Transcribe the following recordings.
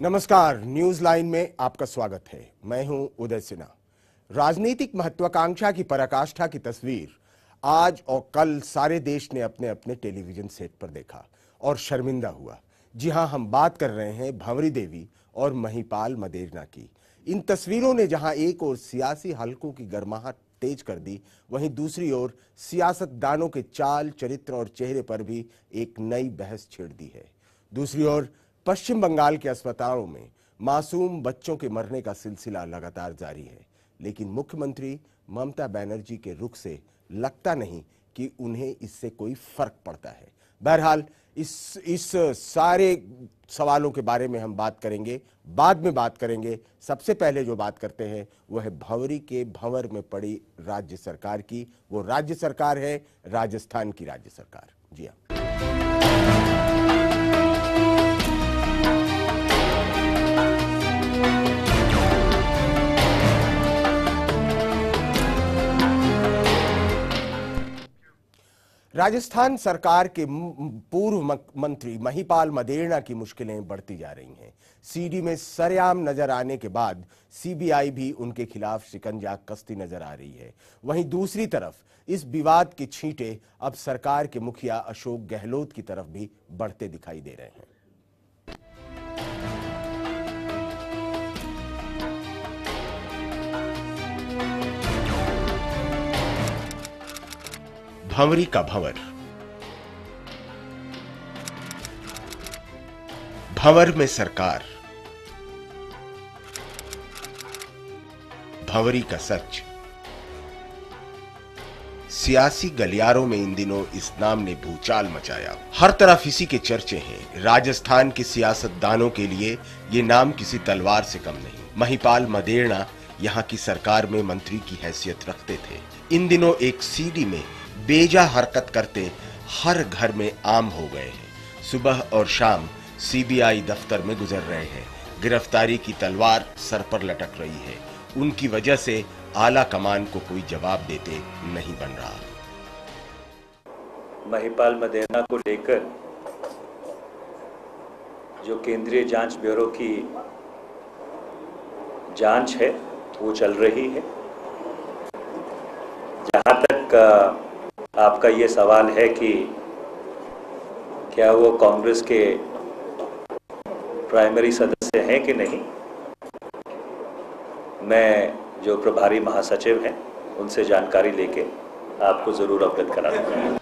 नमस्कार, news line में आपका स्वागत है। मैं हूं उदय सिन्हा। राजनीतिक महत्वाकांक्षा की पराकाष्ठा की तस्वीर आज और कल सारे देश ने अपने अपने टेलीविजन सेट पर देखा और शर्मिंदा हुआ। जी हां, हम बात कर रहे हैं भंवरी देवी और महिपाल मदेरणा की। इन तस्वीरों ने जहां एक ओर सियासी हलकों की गर्माहट तेज कर दी, वहीं दूसरी ओर सियासतदानों के चाल, चरित्र और चेहरे पर भी एक नई बहस छेड़ दी है। दूसरी ओर पश्चिम बंगाल के अस्पतालों में मासूम बच्चों के मरने का सिलसिला लगातार जारी है, लेकिन मुख्यमंत्री ममता बनर्जी के रुख से लगता नहीं कि उन्हें इससे कोई फर्क पड़ता है। बहरहाल इस सारे सवालों के बारे में हम बात करेंगे, बाद में बात करेंगे। सबसे पहले जो बात करते हैं वह है भंवरी के भंवर में पड़ी राज्य सरकार की। वो राज्य सरकार है राजस्थान की राज्य सरकार। जी हाँ, राजस्थान सरकार के पूर्व मंत्री महिपाल मदेरणा की मुश्किलें बढ़ती जा रही हैं। सीडी में सरेआम नजर आने के बाद सीबीआई भी उनके खिलाफ शिकंजा कसती नजर आ रही है। वहीं दूसरी तरफ इस विवाद के छींटे अब सरकार के मुखिया अशोक गहलोत की तरफ भी बढ़ते दिखाई दे रहे हैं। भंवरी का भंवर। भंवर में सरकार, भंवरी का सच। सियासी गलियारों में इन दिनों इस नाम ने भूचाल मचाया। हर तरफ इसी के चर्चे हैं। राजस्थान के सियासतदानों के लिए ये नाम किसी तलवार से कम नहीं। महिपाल मदेरणा यहां की सरकार में मंत्री की हैसियत रखते थे। इन दिनों एक सीडी में बेजा हरकत करते हर घर में आम हो गए हैं। सुबह और शाम सीबीआई दफ्तर में गुजर रहे हैं। गिरफ्तारी की तलवार सर पर लटक रही है। उनकी वजह से आला कमान को कोई जवाब देते नहीं बन रहा। महिपाल मदेरणा को लेकर जो केंद्रीय जांच ब्यूरो की जांच है वो चल रही है। जहां तक आपका ये सवाल है कि क्या वो कांग्रेस के प्राइमरी सदस्य हैं कि नहीं, मैं जो प्रभारी महासचिव हैं उनसे जानकारी लेके आपको जरूर अवगत करा दूंगा।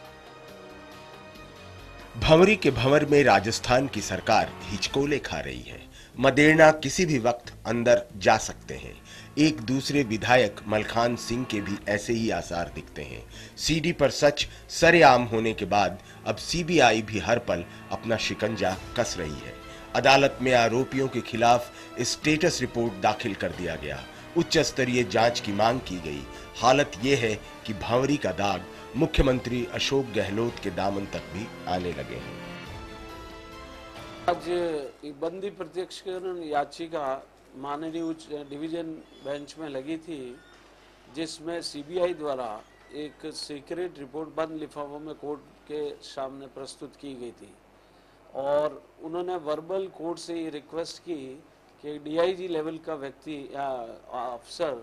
भंवरी के भंवर में राजस्थान की सरकार हिचकोले खा रही है। मदेरणा किसी भी वक्त अंदर जा सकते हैं। एक दूसरे विधायक मलखान सिंह के भी ऐसे ही आसार दिखते हैं। सीडी पर सच सरेआम होने के बाद अब सीबीआई भी हर पल अपना शिकंजा कस रही है। अदालत में आरोपियों के खिलाफ स्टेटस रिपोर्ट दाखिल कर दिया गया। उच्च स्तरीय जांच की मांग की गई। हालत यह है कि भंवरी का दाग मुख्यमंत्री अशोक गहलोत के दामन तक भी आने लगे हैं। आज बंदी प्रत्यक्षीकरण याचिका माननीय उच्च डिवीजन बेंच में लगी थी, जिसमें सीबीआई द्वारा एक सीक्रेट रिपोर्ट बंद लिफाफों में कोर्ट के सामने प्रस्तुत की गई थी और उन्होंने वर्बल कोर्ट से ये रिक्वेस्ट की कि डीआईजी लेवल का व्यक्ति या अफसर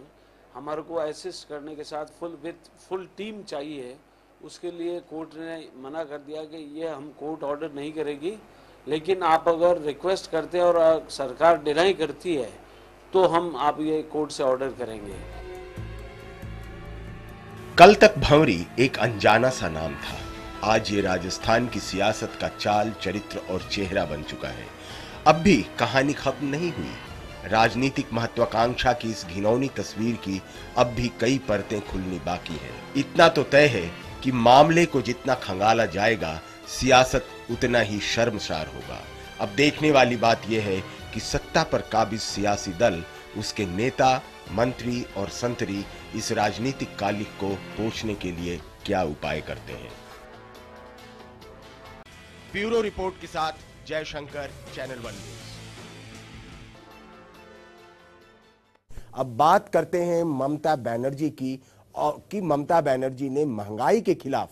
हमारे को असिस्ट करने के साथ फुल टीम चाहिए। उसके लिए कोर्ट ने मना कर दिया कि ये हम कोर्ट ऑर्डर नहीं करेगी, लेकिन आप अगर रिक्वेस्ट करते हैं और सरकार डिनाई करती है तो हम आप ये कोर्ट से ऑर्डर करेंगे। कल तक भंवरी एक अनजाना सा नाम था। आज ये राजस्थान की सियासत का चाल, चरित्र और चेहरा बन चुका है। अब भी कहानी खत्म नहीं हुई। राजनीतिक महत्वाकांक्षा की इस घिनौनी तस्वीर की अब भी कई परतें खुलनी बाकी है। इतना तो तय है कि मामले को जितना खंगाला जाएगा, सियासत उतना ही शर्मसार होगा। अब देखने वाली बात यह है कि सत्ता पर काबिज सियासी दल, उसके नेता, मंत्री और संतरी इस राजनीतिक कालिख को पोंछने के लिए क्या उपाय करते हैं। ब्यूरो रिपोर्ट के साथ जयशंकर, चैनल 1 न्यूज। अब बात करते हैं ममता बनर्जी की और कि ममता बनर्जी ने महंगाई के खिलाफ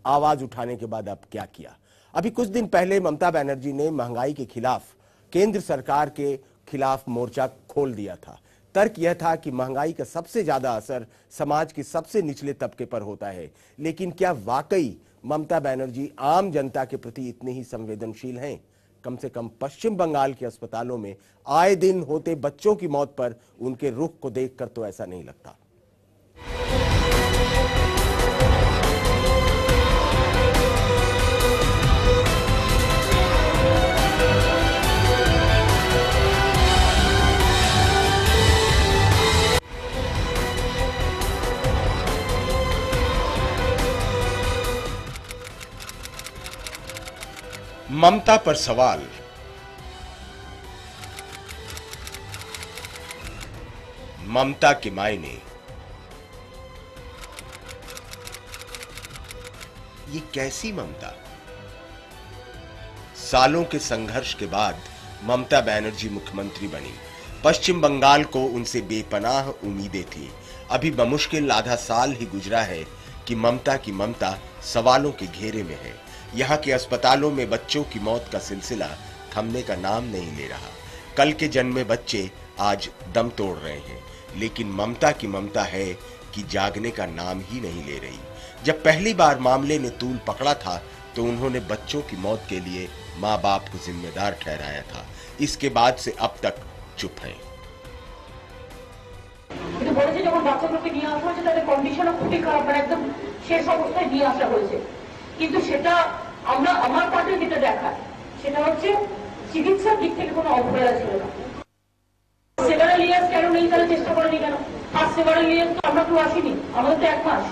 आवाज उठाने के बाद अब क्या किया। अभी कुछ दिन पहले ममता बनर्जी ने महंगाई के खिलाफ केंद्र सरकार के खिलाफ मोर्चा खोल दिया था। तर्क यह था कि महंगाई का सबसे ज्यादा असर समाज के सबसे निचले तबके पर होता है, लेकिन क्या वाकई ममता बनर्जी आम जनता के प्रति इतने ही संवेदनशील हैं? कम से कम पश्चिम बंगाल के अस्पतालों में आए दिन होते बच्चों की मौत पर उनके रुख को देखकर तो ऐसा नहीं लगता। ममता पर सवाल। ममता के मायने। ये कैसी ममता? सालों के संघर्ष के बाद ममता बनर्जी मुख्यमंत्री बनी। पश्चिम बंगाल को उनसे बेपनाह उम्मीदें थी। अभी बमुश्किल आधा साल ही गुजरा है कि ममता की ममता सवालों के घेरे में है। यहाँ के अस्पतालों में बच्चों की मौत का सिलसिला थमने का नाम नहीं ले रहा। कल के जन्मे बच्चे आज दम तोड़ रहे हैं, लेकिन ममता की ममता है कि जागने का नाम ही नहीं ले रही। जब पहली बार मामले ने तूल पकड़ा था तो उन्होंने बच्चों की मौत के लिए माँ बाप को जिम्मेदार ठहराया था। इसके बाद से अब तक चुप हैं। কিন্তু সেটা আমরা আমার পার্টি যেটা দেখায় সেটা হচ্ছে চিকিৎসার দিক থেকে কোনো অবহেলা ছিল না। সেভারাল ইয়ার্স কেন নেই তাহলে চেষ্টা করেনি কেন? আর সেভারাল ইয়ার্স তো আমরা কেউ আসিনি, আমাদের তো 1 মাস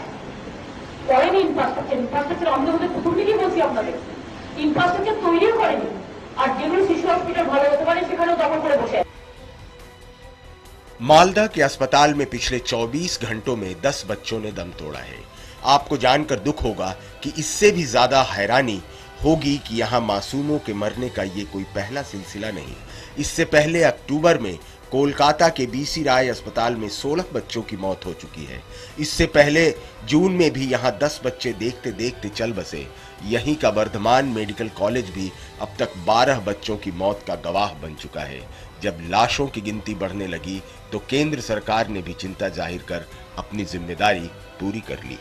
করেনি ইনফ্রাস্ট্রাকচার আমাদের মধ্যে প্রথম থেকেই বলছি আপনাদের ইনফ্রাস্ট্রাকচার তৈরিও করেনি। আর যেগুলো শিশু হসপিটাল ভালো হতে পারে সেখানেও দখল করে বসে। मालदा के अस्पताल में पिछले 24 घंटों में 10 बच्चों ने दम तोड़ा है। आपको जानकर दुख होगा कि इससे भी ज्यादा हैरानी होगी कि यहाँ मासूमों के मरने का ये कोई पहला सिलसिला नहीं। इससे पहले अक्टूबर में कोलकाता के बीसी राय अस्पताल में 16 बच्चों की मौत हो चुकी है। इससे पहले जून में भी यहाँ 10 बच्चे देखते देखते चल बसे। यहीं का वर्धमान मेडिकल कॉलेज भी अब तक 12 बच्चों की मौत का गवाह बन चुका है। जब लाशों की गिनती बढ़ने लगी तो केंद्र सरकार ने भी चिंता जाहिर कर अपनी जिम्मेदारी पूरी कर ली।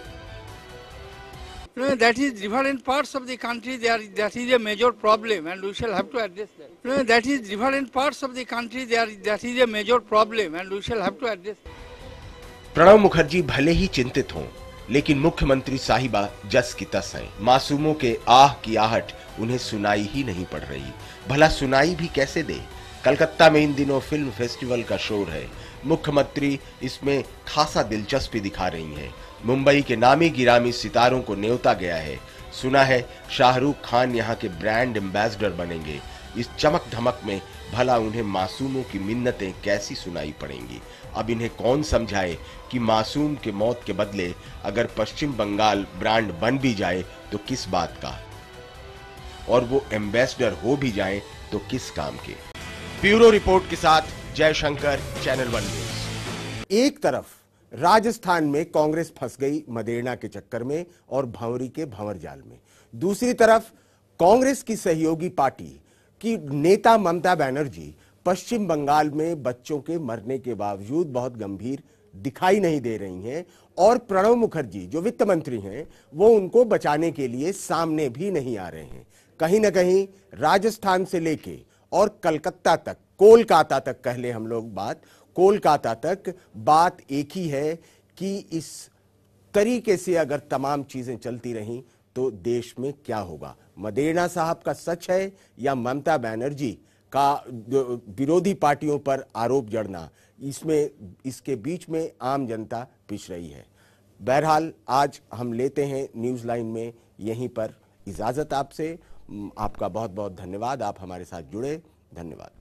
That is different parts of the country. That is a major problem, and we shall have to address that. That is different parts of the country. That is a major problem, and we shall have to address. Pranab Mukherjee भले ही चिंतित हों, लेकिन मुख्यमंत्री साहिबा जस की तस हैं। मासूमों के आह की आहट उन्हें सुनाई ही नहीं पड़ रही। भला सुनाई भी कैसे दे? कलकत्ता में इन दिनों फिल्म फेस्टिवल का शोर है। मुख्यमंत्री इसमें खासा दिलचस्पी दिखा रही हैं। मुंबई के नामी गिरामी सितारों को न्योता गया है। सुना है शाहरुख खान यहाँ के ब्रांड एम्बेसडर बनेंगे। इस चमक धमक में भला उन्हें मासूमों की मिन्नतें कैसी सुनाई पड़ेंगी? अब इन्हें कौन समझाए कि मासूम के मौत के बदले अगर पश्चिम बंगाल ब्रांड बन भी जाए तो किस बात का, और वो एम्बेसडर हो भी जाए तो किस काम के। ब्यूरो रिपोर्ट के साथ जयशंकर, चैनल 1 न्यूज। एक तरफ राजस्थान में कांग्रेस फंस गई मदेरणा के चक्कर में और भंवरी के भंवर जाल में, दूसरी तरफ कांग्रेस की सहयोगी पार्टी की नेता ममता बनर्जी पश्चिम बंगाल में बच्चों के मरने के बावजूद बहुत गंभीर दिखाई नहीं दे रही हैं, और प्रणब मुखर्जी जो वित्त मंत्री हैं वो उनको बचाने के लिए सामने भी नहीं आ रहे हैं। कहीं ना कहीं राजस्थान से लेके और कलकत्ता तक, कोलकाता तक कह ले हम लोग बात, कोलकाता तक बात एक ही है कि इस तरीके से अगर तमाम चीजें चलती रहीं तो देश में क्या होगा। मदेरणा साहब का सच है या ममता बनर्जी का विरोधी पार्टियों पर आरोप जड़ना, इसमें इसके बीच में आम जनता पिस रही है। बहरहाल आज हम लेते हैं न्यूज लाइन में यहीं पर इजाजत आपसे। आपका बहुत बहुत धन्यवाद, आप हमारे साथ जुड़े। धन्यवाद।